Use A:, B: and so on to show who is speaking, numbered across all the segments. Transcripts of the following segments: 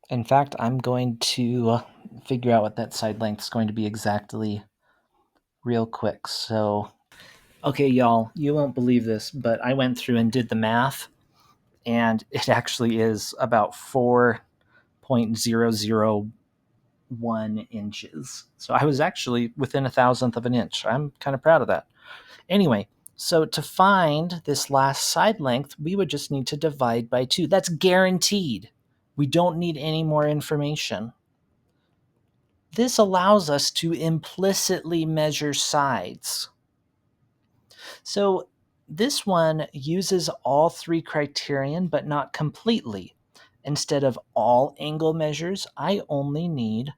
A: In fact, I'm going to figure out what that side length is going to be exactly real quick. So, okay, y'all, you won't believe this, but I went through and did the math, and it actually is about 4.001 inches. So I was actually within a thousandth of an inch. I'm kind of proud of that. Anyway, so to find this last side length, we would just need to divide by 2. That's guaranteed. We don't need any more information. This allows us to implicitly measure sides. So this one uses all 3 criterion, but not completely. Instead of all angle measures, I only need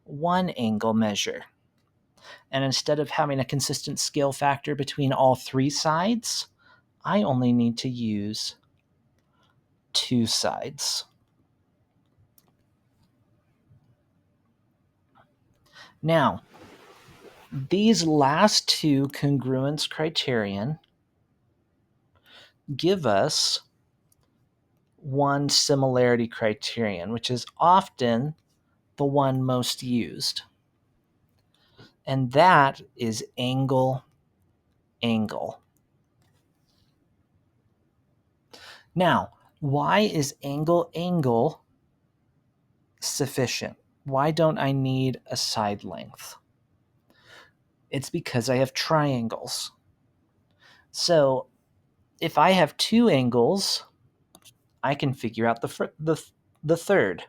A: 1 angle measure. And instead of having a consistent scale factor between all 3 sides, I only need to use 2 sides. Now, these last 2 congruence criterion give us one similarity criterion, which is often the one most used. And that is angle, angle. Now, why is angle, angle sufficient? Why don't I need a side length? It's because I have triangles. So if I have 2 angles, I can figure out the third.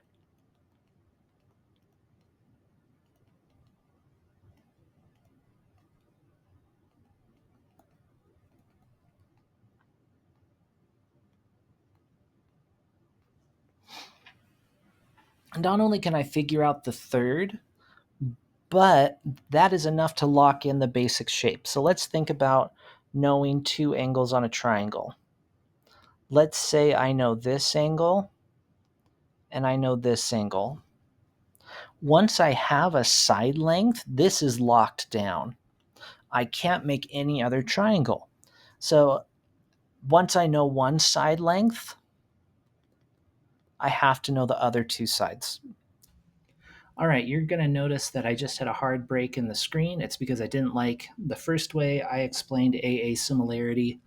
A: Not only can I figure out the third, but that is enough to lock in the basic shape. So let's think about knowing 2 angles on a triangle. Let's say I know this angle and I know this angle. Once I have a side length, this is locked down. I can't make any other triangle. So once I know one side length, I have to know the other 2 sides. All right, you're going to notice that I just had a hard break in the screen. It's because I didn't like the first way I explained AA similarity,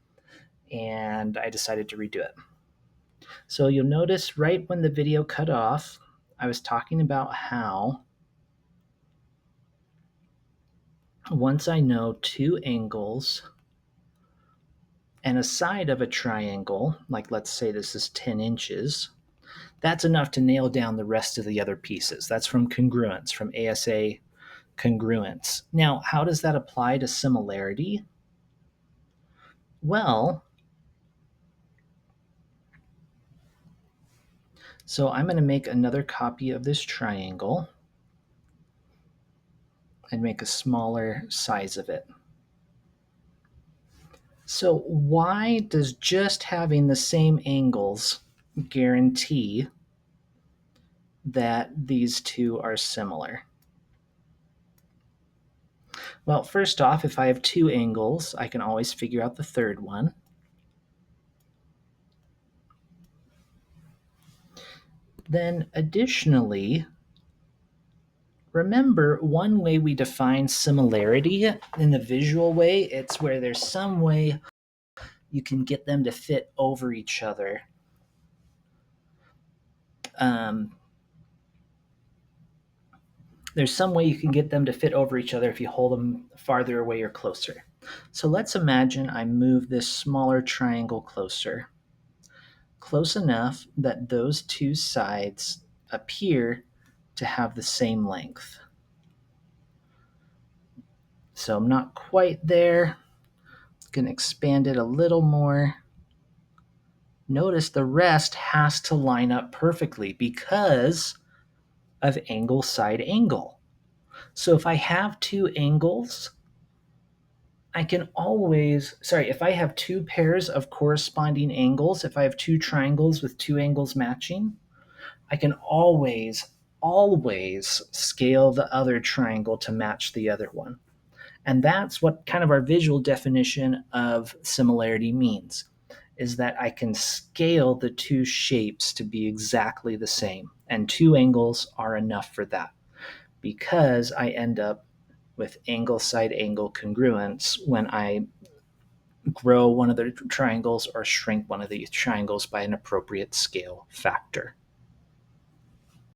A: and I decided to redo it. So you'll notice right when the video cut off, I was talking about how once I know 2 angles and a side of a triangle, like let's say this is 10 inches, that's enough to nail down the rest of the other pieces. That's from congruence, from ASA congruence. Now, how does that apply to similarity? Well, so I'm going to make another copy of this triangle and make a smaller size of it. So why does just having the same angles guarantee that these 2 are similar? Well, first off, if I have 2 angles, I can always figure out the third one. Then additionally, remember one way we define similarity in the visual way, it's where there's some way you can get them to fit over each other. There's some way you can get them to fit over each other if you hold them farther away or closer. So let's imagine I move this smaller triangle closer, close enough that those 2 sides appear to have the same length. So I'm not quite there. I'm going to expand it a little more. Notice the rest has to line up perfectly because of angle side angle. So if I have 2 angles, I can always, if I have 2 pairs of corresponding angles, if I have 2 triangles with 2 angles matching, I can always scale the other triangle to match the other one. And that's what kind of our visual definition of similarity means. is that I can scale the two shapes to be exactly the same. And two angles are enough for that because I end up with angle side angle congruence when I grow one of the triangles or shrink one of the triangles by an appropriate scale factor.